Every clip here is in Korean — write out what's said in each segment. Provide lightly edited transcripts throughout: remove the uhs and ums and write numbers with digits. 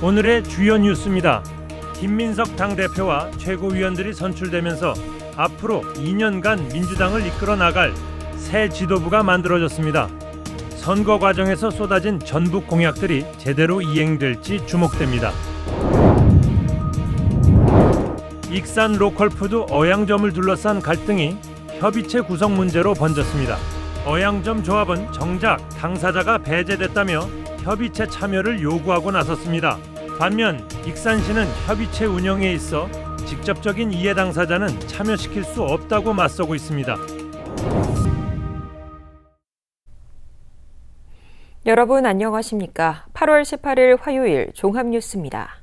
오늘의 주요 뉴스입니다. 김민석 당대표와 최고위원들이 선출되면서 앞으로 2년간 민주당을 이끌어 나갈 새 지도부가 만들어졌습니다. 선거 과정에서 쏟아진 전북 공약들이 제대로 이행될지 주목됩니다. 익산 로컬푸드 어양점을 둘러싼 갈등이 협의체 구성 문제로 번졌습니다. 어양점 조합은 정작 당사자가 배제됐다며 협의체 참여를 요구하고 나섰습니다. 반면 익산시는 협의체 운영에 있어 직접적인 이해 당사자는 참여시킬 수 없다고 맞서고 있습니다. 여러분 안녕하십니까? 8월 18일 화요일 종합뉴스입니다.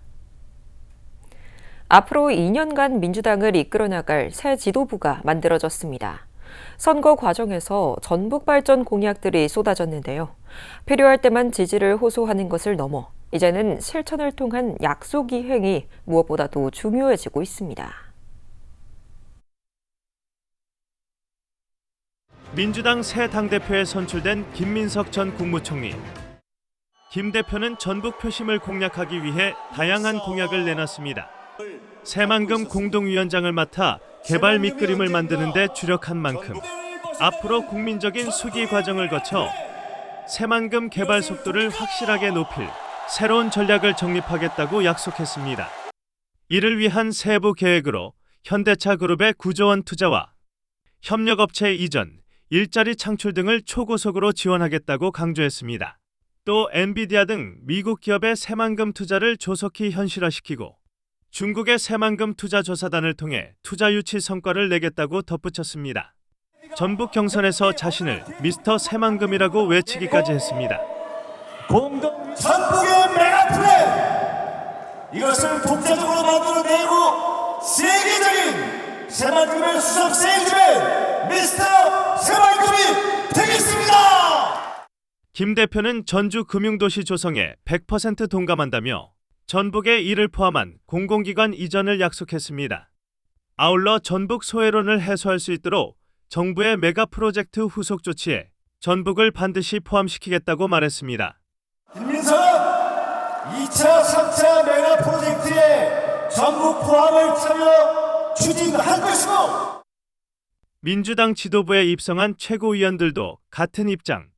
앞으로 2년간 민주당을 이끌어 나갈 새 지도부가 만들어졌습니다. 선거 과정에서 전북 발전 공약들이 쏟아졌는데요. 필요할 때만 지지를 호소하는 것을 넘어 이제는 실천을 통한 약속 이행이 무엇보다도 중요해지고 있습니다. 민주당 새 당대표에 선출된 김민석 전 국무총리. 김 대표는 전북 표심을 공략하기 위해 다양한 공약을 내놨습니다. 새만금 공동위원장을 맡아 개발 밑그림을 만드는 데 주력한 만큼 앞으로 국민적인 수기 과정을 거쳐 새만금 개발 속도를 확실하게 높일 새로운 전략을 정립하겠다고 약속했습니다. 이를 위한 세부 계획으로 현대차 그룹의 9조 원 투자와 협력업체 이전, 일자리 창출 등을 초고속으로 지원하겠다고 강조했습니다. 또 엔비디아 등 미국 기업의 새만금 투자를 조속히 현실화시키고 중국의 새만금 투자조사단을 통해 투자 유치 성과를 내겠다고 덧붙였습니다. 전북 경선에서 자신을 미스터 새만금이라고 외치기까지 했습니다. 전북의 메가플랜! 이것을 독자적으로 만들어내고 세계적인 새만금의 수석 세일즈맨 미스터 새만금이 되겠습니다! 김 대표는 전주 금융도시 조성에 100% 동감한다며 전북의 이를 포함한 공공기관 이전을 약속했습니다. 아울러 전북 소외론을 해소할 수 있도록 정부의 메가 프로젝트 후속 조치에 전북을 반드시 포함시키겠다고 말했습니다. 김민석은 2차, 3차 메가 프로젝트에 전북 포함을 참여 추진할 것이고 민주당 지도부에 입성한 최고위원들도 같은 입장.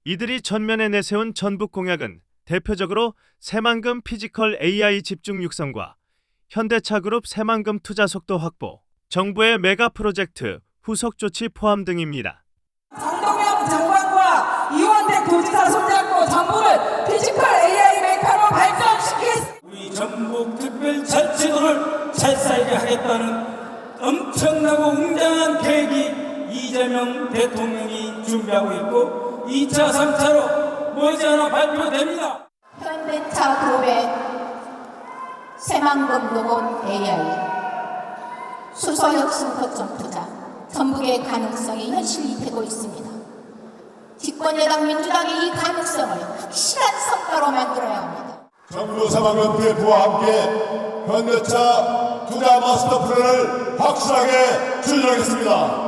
이들이 전면에 내세운 전북 공약은 대표적으로 새만금 피지컬 AI 집중 육성과 현대차그룹 새만금 투자 속도 확보, 정부의 메가 프로젝트 후속 조치 포함 등입니다. 정동영 장관과 이원택 도지사 손잡고 전북을 피지컬 AI 메카로 발전시키겠습니다. 우리 전북 특별자치도를 잘 살게 하겠다는 엄청나고 웅장한 계획이 이재명 대통령이 준비하고 있고 2차, 3차로 머지않아 발표됩니다. 현대차 그룹의 새만금 로봇 AI, 수소혁신 거점 투자, 전북의 가능성이 현실이 되고 있습니다. 집권여당 민주당이 이 가능성을 확실한 성과로 만들어야 합니다. 정부 새만금 대표와 함께 현대차 투자 마스터 플랜을 확실하게 추진하겠습니다.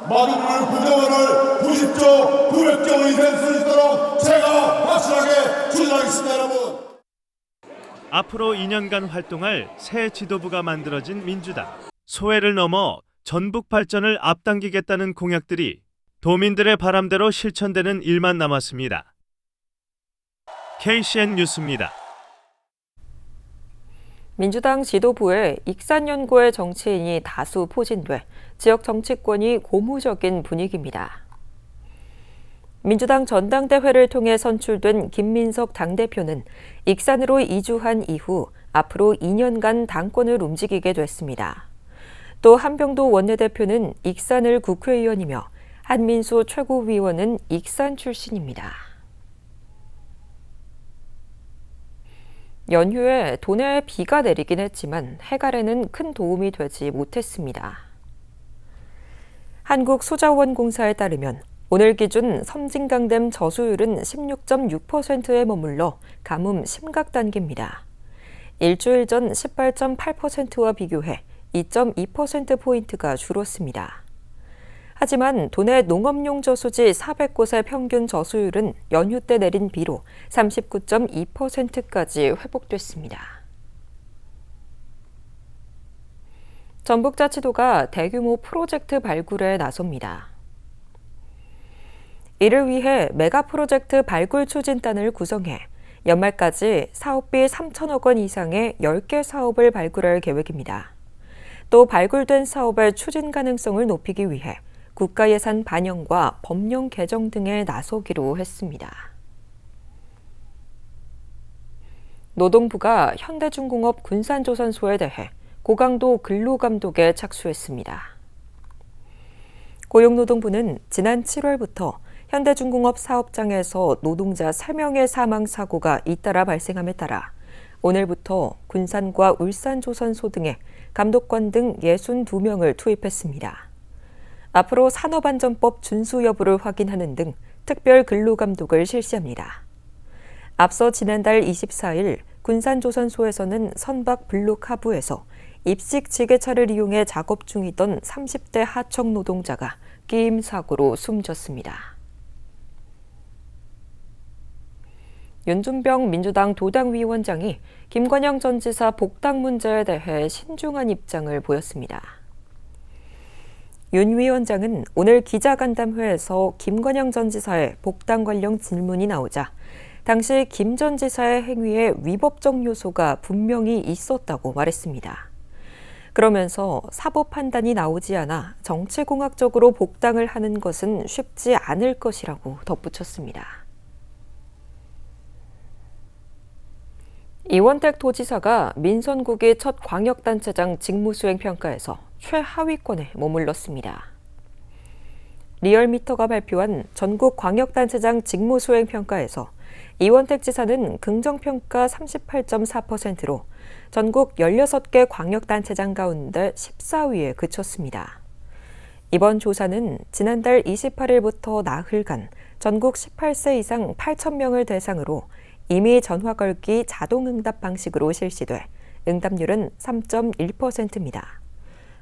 마루물 구조원을 90조, 900조 원이 될 수 있도록 제가 확실하게 추진하겠습니다, 여러분. 앞으로 2년간 활동할 새 지도부가 만들어진 민주당. 소외를 넘어 전북 발전을 앞당기겠다는 공약들이 도민들의 바람대로 실천되는 일만 남았습니다. KCN 뉴스입니다. 민주당 지도부에 익산연구의 정치인이 다수 포진돼 지역 정치권이 고무적인 분위기입니다. 민주당 전당대회를 통해 선출된 김민석 당대표는 익산으로 이주한 이후 앞으로 2년간 당권을 움직이게 됐습니다. 또 한병도 원내대표는 익산을 국회의원이며 한민수 최고위원은 익산 출신입니다. 연휴에 도내에 비가 내리긴 했지만 해갈에는 큰 도움이 되지 못했습니다. 한국소자원공사에 따르면 오늘 기준 섬진강댐 저수율은 16.6%에 머물러 가뭄 심각 단계입니다. 일주일 전 18.8%와 비교해 2.2%포인트가 줄었습니다. 하지만 도내 농업용 저수지 400곳의 평균 저수율은 연휴 때 내린 비로 39.2%까지 회복됐습니다. 전북자치도가 대규모 프로젝트 발굴에 나섭니다. 이를 위해 메가 프로젝트 발굴 추진단을 구성해 연말까지 사업비 3천억 원 이상의 10개 사업을 발굴할 계획입니다. 또 발굴된 사업의 추진 가능성을 높이기 위해 국가 예산 반영과 법령 개정 등에 나서기로 했습니다. 노동부가 현대중공업 군산조선소에 대해 고강도 근로감독에 착수했습니다. 고용노동부는 지난 7월부터 현대중공업 사업장에서 노동자 3명의 사망 사고가 잇따라 발생함에 따라 오늘부터 군산과 울산조선소 등에 감독관 등 62명을 투입했습니다. 앞으로 산업안전법 준수 여부를 확인하는 등 특별 근로감독을 실시합니다. 앞서 지난달 24일 군산조선소에서는 선박 블록 하부에서 입식 지게차를 이용해 작업 중이던 30대 하청 노동자가 끼임 사고로 숨졌습니다. 윤준병 민주당 도당위원장이 김관영 전 지사 복당 문제에 대해 신중한 입장을 보였습니다. 윤 위원장은 오늘 기자간담회에서 김관영 전 지사의 복당 관련 질문이 나오자 당시 김 전 지사의 행위에 위법적 요소가 분명히 있었다고 말했습니다. 그러면서 사법 판단이 나오지 않아 정치공학적으로 복당을 하는 것은 쉽지 않을 것이라고 덧붙였습니다. 이원택 도지사가 민선국이 첫 광역단체장 직무수행 평가에서 최하위권에 머물렀습니다. 리얼미터가 발표한 전국 광역단체장 직무수행 평가에서 이원택 지사는 긍정평가 38.4%로 전국 16개 광역단체장 가운데 14위에 그쳤습니다. 이번 조사는 지난달 28일부터 나흘간 전국 18세 이상 8,000명을 대상으로 임의 전화 걸기 자동응답 방식으로 실시돼 응답률은 3.1%입니다.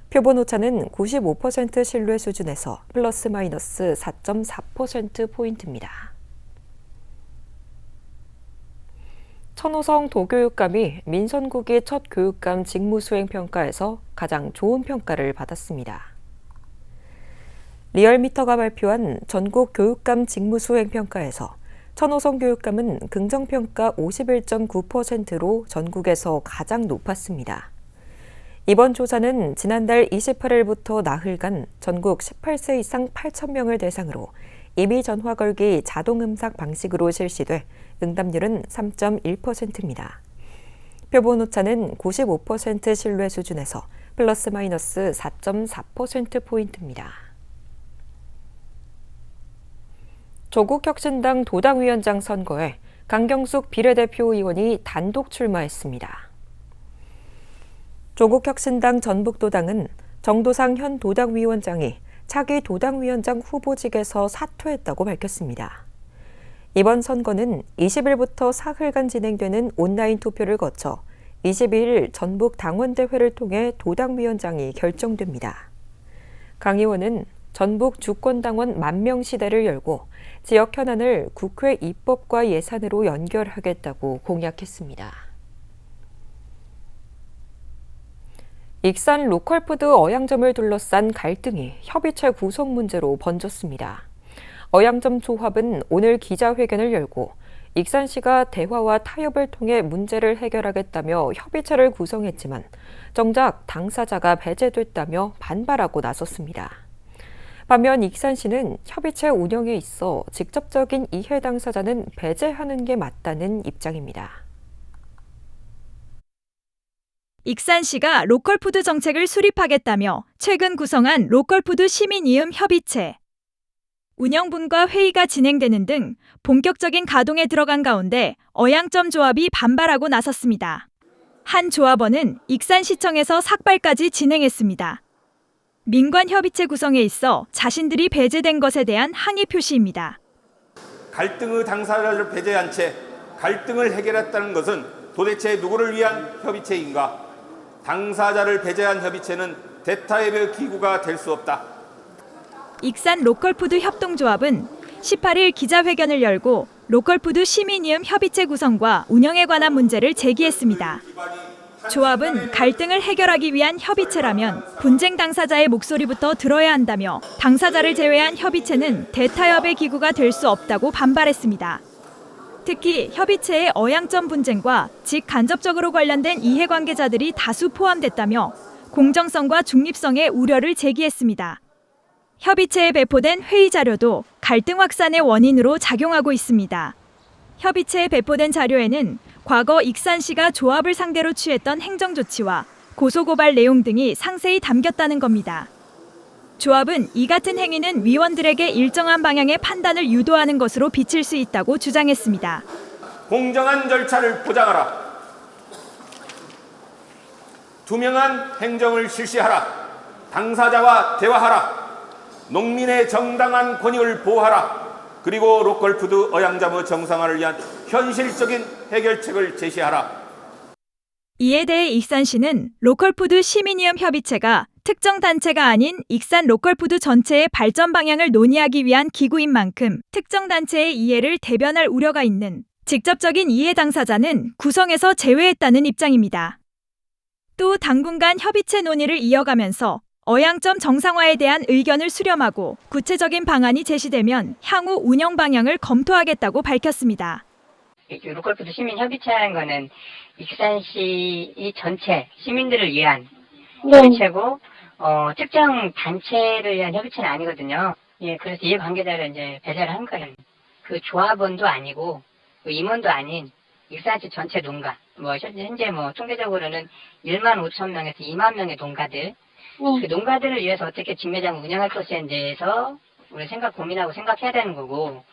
표본 오차는 95% 신뢰 수준에서 플러스 마이너스 4.4%포인트입니다. 천호성 도교육감이 민선국이 첫 교육감 직무수행평가에서 가장 좋은 평가를 받았습니다. 리얼미터가 발표한 전국 교육감 직무수행평가에서 천호성 교육감은 긍정평가 51.9%로 전국에서 가장 높았습니다. 이번 조사는 지난달 28일부터 나흘간 전국 18세 이상 8,000명을 대상으로 임의 전화 걸기 자동음삭 방식으로 실시돼 응답률은 3.1%입니다. 표본 오차는 95% 신뢰 수준에서 플러스 마이너스 4.4%포인트입니다. 조국혁신당 도당위원장 선거에 강경숙 비례대표 의원이 단독 출마했습니다. 조국혁신당 전북도당은 정도상 현 도당위원장이 차기 도당위원장 후보직에서 사퇴했다고 밝혔습니다. 이번 선거는 20일부터 사흘간 진행되는 온라인 투표를 거쳐 22일 전북 당원대회를 통해 도당위원장이 결정됩니다. 강 의원은 전북 주권당원 10,000명 시대를 열고 지역 현안을 국회 입법과 예산으로 연결하겠다고 공약했습니다. 익산 로컬푸드 어양점을 둘러싼 갈등이 협의체 구성 문제로 번졌습니다. 어양점 조합은 오늘 기자회견을 열고 익산시가 대화와 타협을 통해 문제를 해결하겠다며 협의체를 구성했지만 정작 당사자가 배제됐다며 반발하고 나섰습니다. 반면 익산시는 협의체 운영에 있어 직접적인 이해 당사자는 배제하는 게 맞다는 입장입니다. 익산시가 로컬푸드 정책을 수립하겠다며 최근 구성한 로컬푸드 시민이음 협의체. 운영분과 회의가 진행되는 등 본격적인 가동에 들어간 가운데 어양점 조합이 반발하고 나섰습니다. 한 조합원은 익산시청에서 삭발까지 진행했습니다. 민관협의체 구성에 있어 자신들이 배제된 것에 대한 항의 표시입니다. 갈등의 당사자를 배제한 채 갈등을 해결했다는 것은 도대체 누구를 위한 협의체인가? 당사자를 배제한 협의체는 대타협의 기구가 될 수 없다. 익산 로컬푸드 협동조합은 18일 기자회견을 열고 로컬푸드 시민이음 협의체 구성과 운영에 관한 문제를 제기했습니다. 조합은 갈등을 해결하기 위한 협의체라면 분쟁 당사자의 목소리부터 들어야 한다며 당사자를 제외한 협의체는 대타협의 기구가 될 수 없다고 반발했습니다. 특히 협의체의 어양점 분쟁과 직간접적으로 관련된 이해관계자들이 다수 포함됐다며 공정성과 중립성의 우려를 제기했습니다. 협의체에 배포된 회의 자료도 갈등 확산의 원인으로 작용하고 있습니다. 협의체에 배포된 자료에는 과거 익산시가 조합을 상대로 취했던 행정조치와 고소고발 내용 등이 상세히 담겼다는 겁니다. 조합은 이 같은 행위는 위원들에게 일정한 방향의 판단을 유도하는 것으로 비칠 수 있다고 주장했습니다. 공정한 절차를 보장하라. 투명한 행정을 실시하라. 당사자와 대화하라. 농민의 정당한 권익을 보호하라. 그리고 로컬푸드 어양점의 정상화를 위한 현실적인 해결책을 제시하라. 이에 대해 익산시는 로컬푸드 시민이음 협의체가 특정 단체가 아닌 익산 로컬푸드 전체의 발전 방향을 논의하기 위한 기구인 만큼 특정 단체의 이해를 대변할 우려가 있는 직접적인 이해 당사자는 구성에서 제외했다는 입장입니다. 또 당분간 협의체 논의를 이어가면서 어양점 정상화에 대한 의견을 수렴하고 구체적인 방안이 제시되면 향후 운영 방향을 검토하겠다고 밝혔습니다. 로컬푸드 시민협의체라는 거는 익산시 이 전체 시민들을 위한 협의체고 특정 단체를 위한 협의체는 아니거든요. 예, 그래서 이해관계자를 이제 배제를 한 거예요. 그 조합원도 아니고 그 임원도 아닌 익산시 전체 농가, 현재 통계적으로는 1만 5천 명에서 2만 명의 농가들, 그 농가들을 위해서 어떻게 직매장을 운영할 것에 대해서 우리 고민하고 생각해야 되는 거고.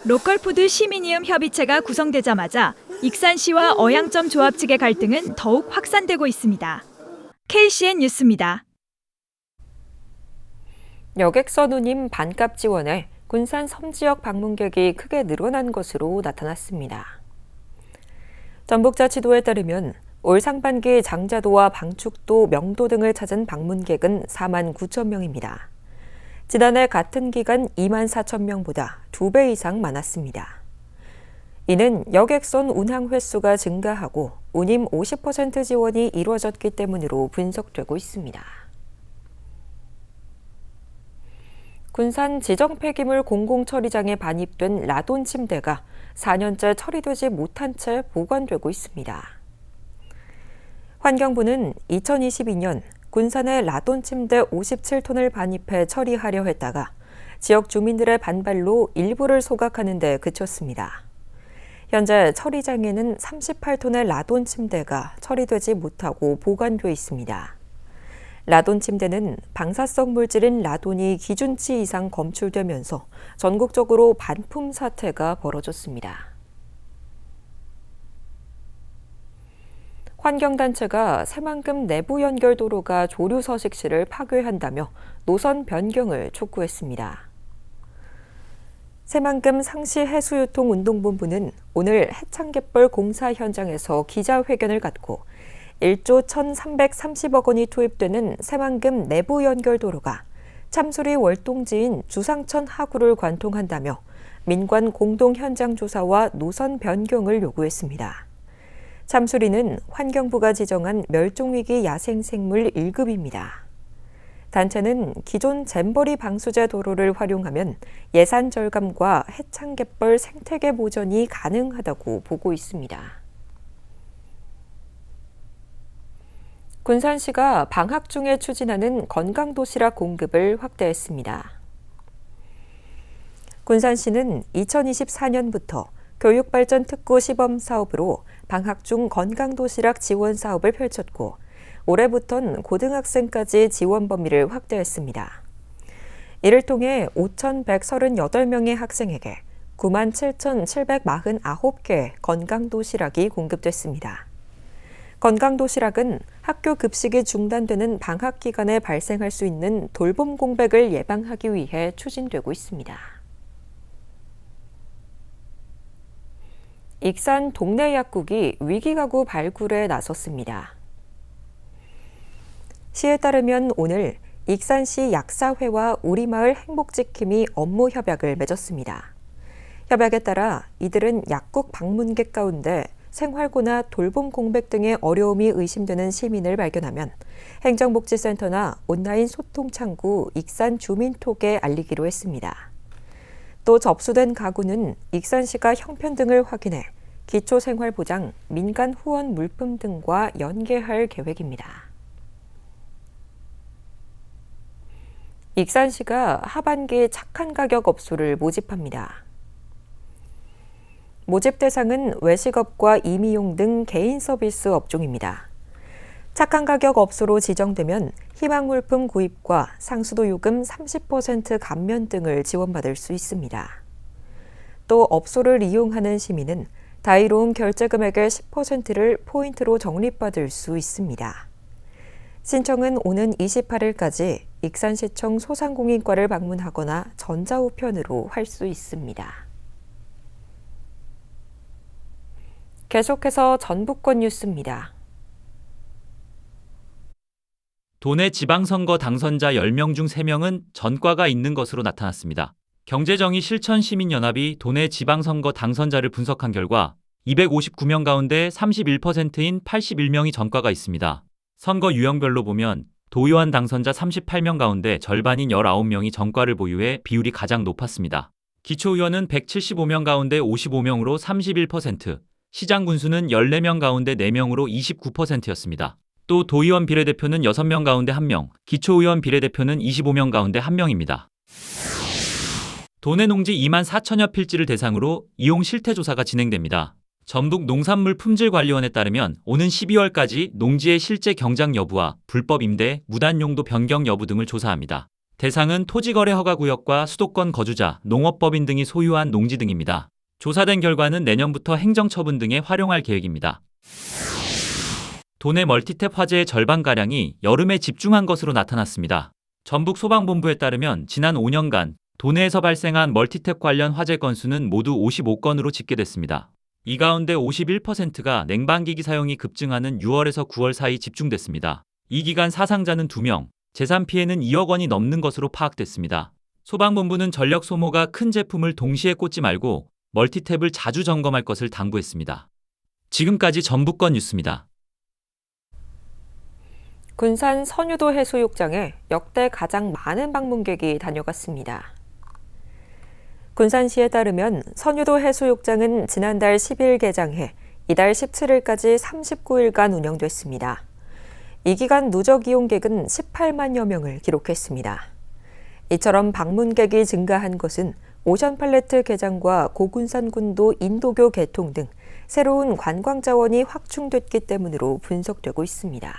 로컬푸드 시민이음 협의체가 구성되자마자 익산시와 어양점 조합 측의 갈등은 더욱 확산되고 있습니다. KCN 뉴스입니다. 여객선 운임 반값 지원에 군산 섬지역 방문객이 크게 늘어난 것으로 나타났습니다. 전북자치도에 따르면 올 상반기 장자도와 방축도, 명도 등을 찾은 방문객은 4만 9천 명입니다. 지난해 같은 기간 2만 4천 명보다 2배 이상 많았습니다. 이는 여객선 운항 횟수가 증가하고 운임 50% 지원이 이루어졌기 때문으로 분석되고 있습니다. 군산 지정 폐기물 공공처리장에 반입된 라돈 침대가 4년째 처리되지 못한 채 보관되고 있습니다. 환경부는 2022년 군산에 라돈 침대 57톤을 반입해 처리하려 했다가 지역 주민들의 반발로 일부를 소각하는 데 그쳤습니다. 현재 처리장에는 38톤의 라돈 침대가 처리되지 못하고 보관돼 있습니다. 라돈 침대는 방사성 물질인 라돈이 기준치 이상 검출되면서 전국적으로 반품 사태가 벌어졌습니다. 환경단체가 새만금 내부 연결 도로가 조류 서식지를 파괴한다며 노선 변경을 촉구했습니다. 새만금 상시 해수유통운동본부는 오늘 해창갯벌 공사 현장에서 기자회견을 갖고 1조 1,330억 원이 투입되는 새만금 내부 연결 도로가 참수리 월동지인 주상천 하구를 관통한다며 민관 공동 현장 조사와 노선 변경을 요구했습니다. 참수리는 환경부가 지정한 멸종위기 야생생물 1급입니다. 단체는 기존 잼버리 방수제 도로를 활용하면 예산 절감과 해창갯벌 생태계 보전이 가능하다고 보고 있습니다. 군산시가 방학 중에 추진하는 건강도시락 공급을 확대했습니다. 군산시는 2024년부터 교육발전 특구 시범 사업으로 방학 중 건강도시락 지원 사업을 펼쳤고 올해부터는 고등학생까지 지원 범위를 확대했습니다. 이를 통해 5,138명의 학생에게 97,749개의 건강도시락이 공급됐습니다. 건강도시락은 학교 급식이 중단되는 방학 기간에 발생할 수 있는 돌봄 공백을 예방하기 위해 추진되고 있습니다. 익산 동네 약국이 위기가구 발굴에 나섰습니다. 시에 따르면 오늘 익산시 약사회와 우리마을 행복지킴이 업무 협약을 맺었습니다. 협약에 따라 이들은 약국 방문객 가운데 생활고나 돌봄 공백 등의 어려움이 의심되는 시민을 발견하면 행정복지센터나 온라인 소통창구 익산 주민톡에 알리기로 했습니다. 또 접수된 가구는 익산시가 형편 등을 확인해 기초생활보장, 민간 후원 물품 등과 연계할 계획입니다. 익산시가 하반기 착한 가격 업소를 모집합니다. 모집 대상은 외식업과 임의용 등 개인 서비스 업종입니다. 착한 가격 업소로 지정되면 희망물품 구입과 상수도 요금 30% 감면 등을 지원받을 수 있습니다. 또 업소를 이용하는 시민은 다이로움 결제 금액의 10%를 포인트로 적립받을 수 있습니다. 신청은 오는 28일까지 익산시청 소상공인과를 방문하거나 전자우편으로 할 수 있습니다. 계속해서 전북권 뉴스입니다. 도내 지방선거 당선자 10명 중 3명은 전과가 있는 것으로 나타났습니다. 경제정의 실천시민연합이 도내 지방선거 당선자를 분석한 결과 259명 가운데 31%인 81명이 전과가 있습니다. 선거 유형별로 보면 도의원 당선자 38명 가운데 절반인 19명이 전과를 보유해 비율이 가장 높았습니다. 기초의원은 175명 가운데 55명으로 31%, 시장 군수는 14명 가운데 4명으로 29%였습니다. 또 도의원 비례대표는 6명 가운데 1명, 기초의원 비례대표는 25명 가운데 1명입니다. 도내 농지 2만 4천여 필지를 대상으로 이용 실태조사가 진행됩니다. 전북 농산물품질관리원에 따르면 오는 12월까지 농지의 실제 경작 여부와 불법 임대, 무단 용도 변경 여부 등을 조사합니다. 대상은 토지거래 허가구역과 수도권 거주자, 농업법인 등이 소유한 농지 등입니다. 조사된 결과는 내년부터 행정처분 등에 활용할 계획입니다. 도내 멀티탭 화재의 절반가량이 여름에 집중한 것으로 나타났습니다. 전북 소방본부에 따르면 지난 5년간 도내에서 발생한 멀티탭 관련 화재 건수는 모두 55건으로 집계됐습니다. 이 가운데 51%가 냉방기기 사용이 급증하는 6월에서 9월 사이 집중됐습니다. 이 기간 사상자는 2명, 재산 피해는 2억 원이 넘는 것으로 파악됐습니다. 소방본부는 전력 소모가 큰 제품을 동시에 꽂지 말고 멀티탭을 자주 점검할 것을 당부했습니다. 지금까지 전북권 뉴스입니다. 군산 선유도 해수욕장에 역대 가장 많은 방문객이 다녀갔습니다. 군산시에 따르면 선유도 해수욕장은 지난달 10일 개장해 이달 17일까지 39일간 운영됐습니다. 이 기간 누적 이용객은 18만여 명을 기록했습니다. 이처럼 방문객이 증가한 것은 오션팔레트 개장과 고군산군도 인도교 개통 등 새로운 관광 자원이 확충됐기 때문으로 분석되고 있습니다.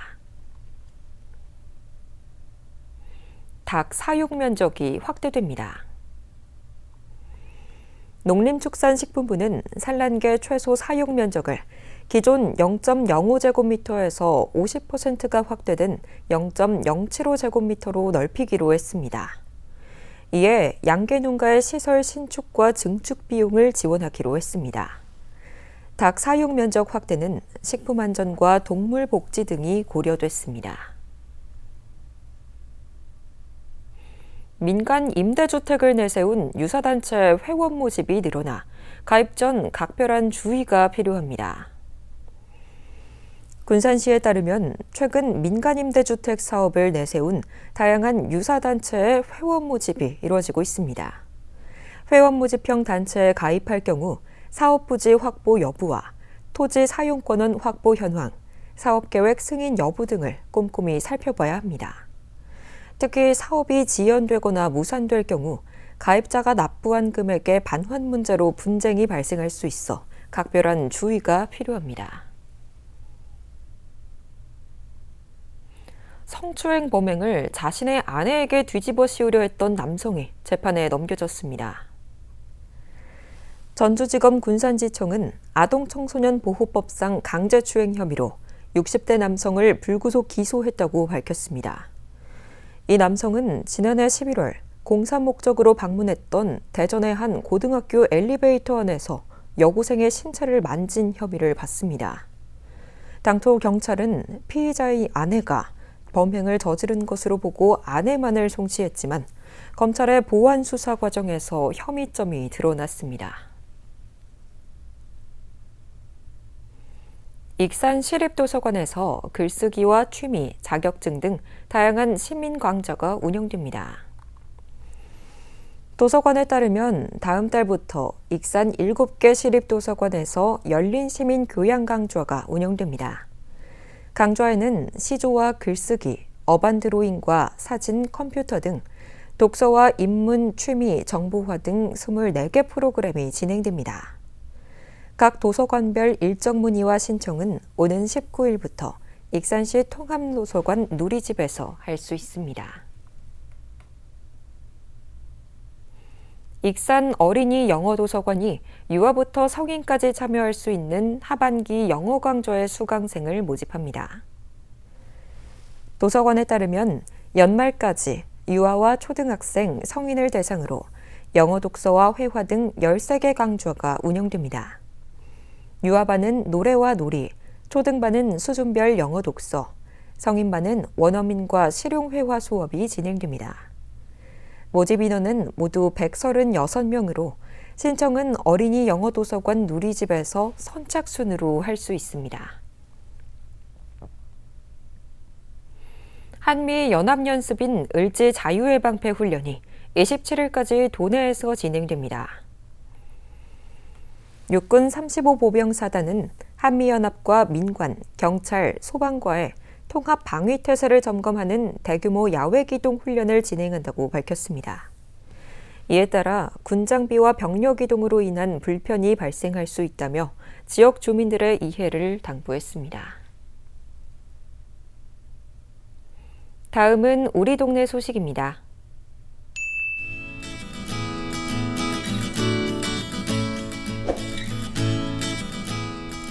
닭 사육 면적이 확대됩니다. 농림축산식품부는 산란계 최소 사육 면적을 기존 0.05제곱미터에서 50%가 확대된 0.075제곱미터로 넓히기로 했습니다. 이에 양계 농가의 시설 신축과 증축 비용을 지원하기로 했습니다. 닭 사육 면적 확대는 식품 안전과 동물 복지 등이 고려됐습니다. 민간 임대주택을 내세운 유사단체 회원 모집이 늘어나 가입 전 각별한 주의가 필요합니다. 군산시에 따르면 최근 민간 임대주택 사업을 내세운 다양한 유사단체의 회원 모집이 이루어지고 있습니다. 회원 모집형 단체에 가입할 경우 사업부지 확보 여부와 토지 사용권원 확보 현황, 사업계획 승인 여부 등을 꼼꼼히 살펴봐야 합니다. 특히 사업이 지연되거나 무산될 경우 가입자가 납부한 금액의 반환 문제로 분쟁이 발생할 수 있어 각별한 주의가 필요합니다. 성추행 범행을 자신의 아내에게 뒤집어 씌우려 했던 남성이 재판에 넘겨졌습니다. 전주지검 군산지청은 아동청소년 보호법상 강제추행 혐의로 60대 남성을 불구속 기소했다고 밝혔습니다. 이 남성은 지난해 11월 공사 목적으로 방문했던 대전의 한 고등학교 엘리베이터 안에서 여고생의 신체를 만진 혐의를 받습니다. 당초 경찰은 피의자의 아내가 범행을 저지른 것으로 보고 아내만을 송치했지만 검찰의 보완 수사 과정에서 혐의점이 드러났습니다. 익산 시립도서관에서 글쓰기와 취미, 자격증 등 다양한 시민 강좌가 운영됩니다. 도서관에 따르면 다음 달부터 익산 7개 시립도서관에서 열린 시민 교양 강좌가 운영됩니다. 강좌에는 시조와 글쓰기, 어반 드로잉과 사진, 컴퓨터 등 독서와 인문, 취미, 정보화 등 24개 프로그램이 진행됩니다. 각 도서관별 일정 문의와 신청은 오는 19일부터 익산시 통합도서관 누리집에서 할 수 있습니다. 익산 어린이 영어도서관이 유아부터 성인까지 참여할 수 있는 하반기 영어 강좌의 수강생을 모집합니다. 도서관에 따르면 연말까지 유아와 초등학생, 성인을 대상으로 영어 독서와 회화 등 13개 강좌가 운영됩니다. 유아반은 노래와 놀이, 초등반은 수준별 영어 독서, 성인반은 원어민과 실용회화 수업이 진행됩니다. 모집 인원은 모두 136명으로 신청은 어린이 영어도서관 누리집에서 선착순으로 할 수 있습니다. 한미 연합연습인 을지 자유해방패 훈련이 27일까지 도내에서 진행됩니다. 육군 35보병사단은 한미연합과 민관, 경찰, 소방과의 통합 방위 태세를 점검하는 대규모 야외 기동 훈련을 진행한다고 밝혔습니다. 이에 따라 군 장비와 병력 이동으로 인한 불편이 발생할 수 있다며 지역 주민들의 이해를 당부했습니다. 다음은 우리 동네 소식입니다.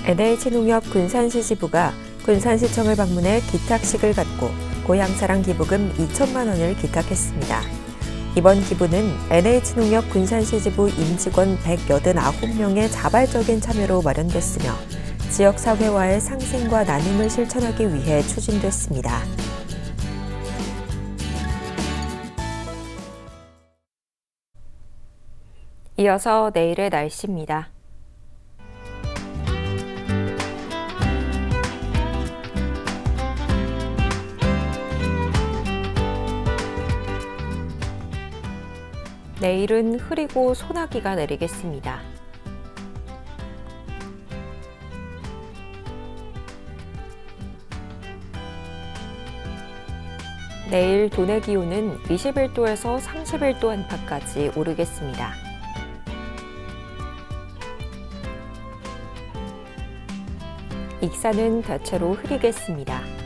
NH농협 군산시 지부가 군산시청을 방문해 기탁식을 갖고 고향사랑 기부금 2천만 원을 기탁했습니다. 이번 기부는 NH농협 군산시 지부 임직원 189명의 자발적인 참여로 마련됐으며 지역사회와의 상생과 나눔을 실천하기 위해 추진됐습니다. 이어서 내일의 날씨입니다. 내일은 흐리고 소나기가 내리겠습니다. 내일 도내 기온은 21도에서 31도 안팎까지 오르겠습니다. 익산은 대체로 흐리겠습니다.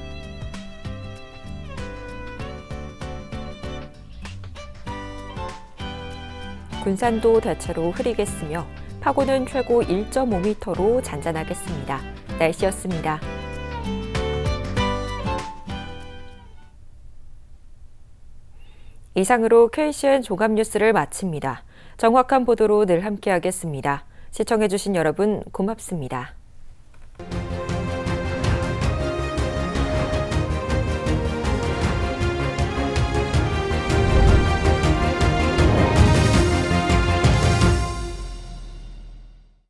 군산도 대체로 흐리겠으며 파고는 최고 1.5m로 잔잔하겠습니다. 날씨였습니다. 이상으로 KCN 종합뉴스를 마칩니다. 정확한 보도로 늘 함께하겠습니다. 시청해주신 여러분 고맙습니다.